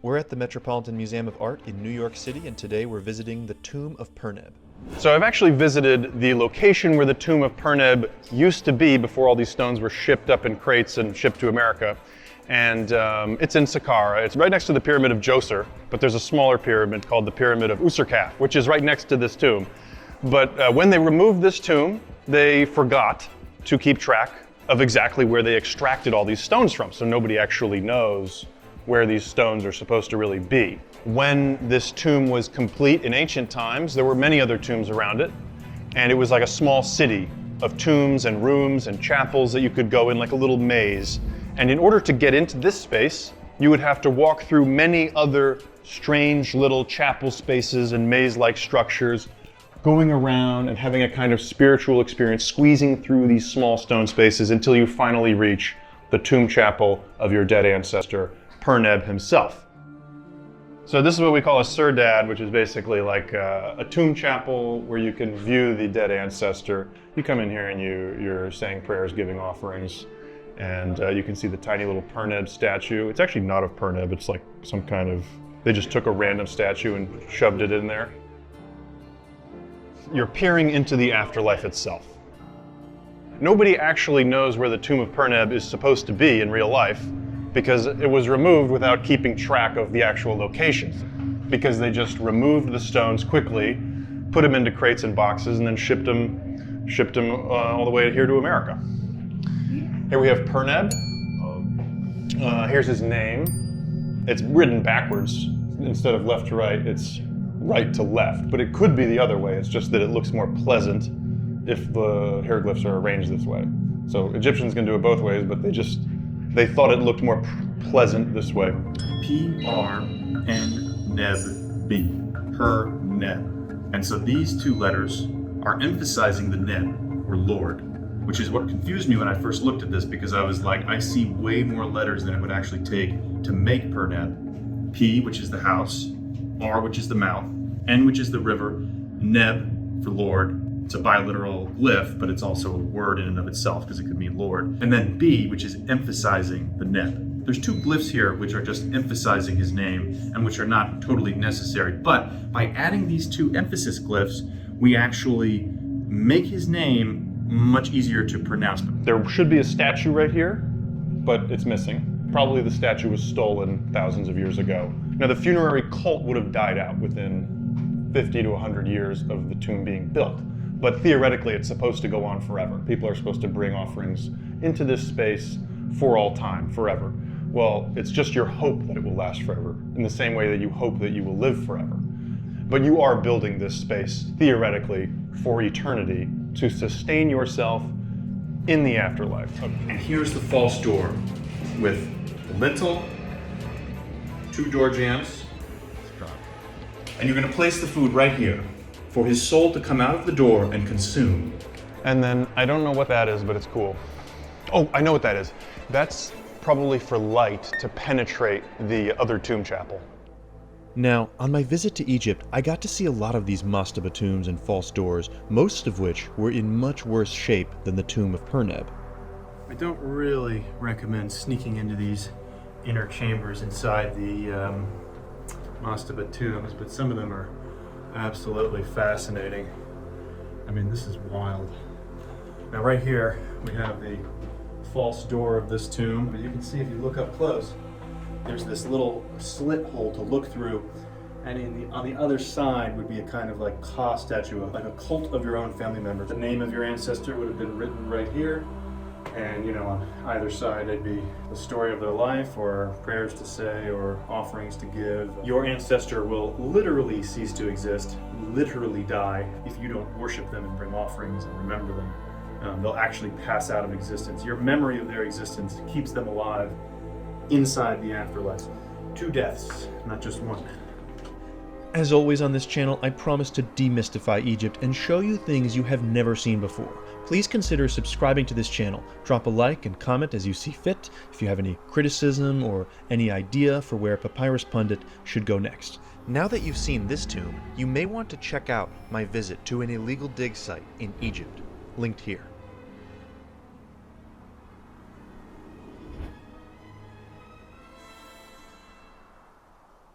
We're at the Metropolitan Museum of Art in New York City, and today we're visiting the tomb of Perneb. So I've actually visited the location where the tomb of Perneb used to be before all these stones were shipped up in crates and shipped to America. And it's in Saqqara. It's right next to the Pyramid of Djoser, but there's a smaller pyramid called the Pyramid of Userkaf, which is right next to this tomb. But when they removed this tomb, they forgot to keep track of exactly where they extracted all these stones from, so nobody actually knows where these stones are supposed to really be. When this tomb was complete in ancient times, there were many other tombs around it, and it was like a small city of tombs and rooms and chapels that you could go in like a little maze. And in order to get into this space, you would have to walk through many other strange little chapel spaces and maze-like structures, going around and having a kind of spiritual experience, squeezing through these small stone spaces until you finally reach the tomb chapel of your dead ancestor, Perneb himself. So this is what we call a Serdab, which is basically like a tomb chapel where you can view the dead ancestor. You come in here and you're saying prayers, giving offerings, and you can see the tiny little Perneb statue. It's actually not of Perneb, it's like some kind of, they just took a random statue and shoved it in there. You're peering into the afterlife itself. Nobody actually knows where the tomb of Perneb is supposed to be in real life, because it was removed without keeping track of the actual location. Because they just removed the stones quickly, put them into crates and boxes, and then shipped them all the way here to America. Here we have Perneb. Here's his name. It's written backwards. Instead of left to right, it's right to left. But it could be the other way. It's just that it looks more pleasant if the hieroglyphs are arranged this way. So Egyptians can do it both ways, but they thought it looked more pleasant this way. P-R-N-N-E-B, Perneb. And so these two letters are emphasizing the Neb, or Lord, which is what confused me when I first looked at this, because I was like, I see way more letters than it would actually take to make Perneb. P, which is the house, R, which is the mouth, N, which is the river, Neb for Lord. It's a biliteral glyph, but it's also a word in and of itself because it could mean Lord. And then B, which is emphasizing the Neb. There's two glyphs here which are just emphasizing his name and which are not totally necessary. But by adding these two emphasis glyphs, we actually make his name much easier to pronounce. There should be a statue right here, but it's missing. Probably the statue was stolen thousands of years ago. Now the funerary cult would have died out within 50 to 100 years of the tomb being built. But theoretically, it's supposed to go on forever. People are supposed to bring offerings into this space for all time, forever. Well, it's just your hope that it will last forever, in the same way that you hope that you will live forever. But you are building this space, theoretically, for eternity, to sustain yourself in the afterlife. And here's the false door with the lintel, two door jambs, and you're gonna place the food right here, for his soul to come out of the door and consume. And then, I don't know what that is, but it's cool. Oh, I know what that is. That's probably for light to penetrate the other tomb chapel. Now, on my visit to Egypt, I got to see a lot of these mastaba tombs and false doors, most of which were in much worse shape than the tomb of Perneb. I don't really recommend sneaking into these inner chambers inside the mastaba tombs, but some of them are absolutely fascinating. I mean, this is wild. Now right here, we have the false door of this tomb. But you can see if you look up close, there's this little slit hole to look through. And on the other side would be a kind of like Ka statue, like a cult of your own family member. The name of your ancestor would have been written right here. And you know, on either side, it'd be the story of their life, or prayers to say, or offerings to give. Your ancestor will literally cease to exist, literally die, if you don't worship them and bring offerings and remember them. They'll actually pass out of existence. Your memory of their existence keeps them alive inside the afterlife. 2 deaths, not just one. As always on this channel, I promise to demystify Egypt and show you things you have never seen before. Please consider subscribing to this channel. Drop a like and comment as you see fit if you have any criticism or any idea for where Papyrus Pundit should go next. Now that you've seen this tomb, you may want to check out my visit to an illegal dig site in Egypt, linked here.